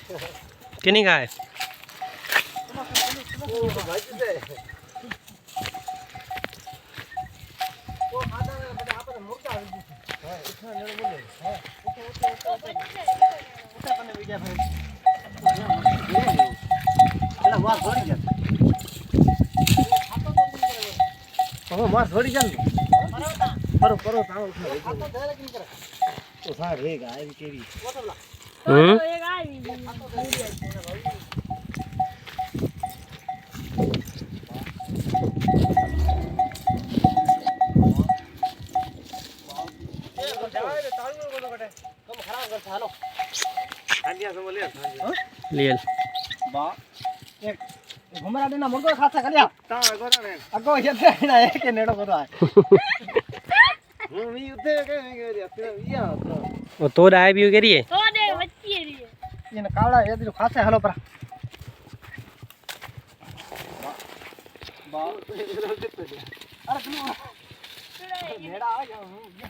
किनी का है मार थोड़ी चल करो करो तो सार रहेगा ये केरी लिए बा एक घुमरा देना मुर्गो खासा कलिया ता गोरा ने अगो ये ना है के नेड़ो करो है मी उते के या वो तो डाय भी करिए तो दे बच्ची रे ये ना कावड़ा ये जो खासा हेलो पर बा अरे नेड़ा आ जा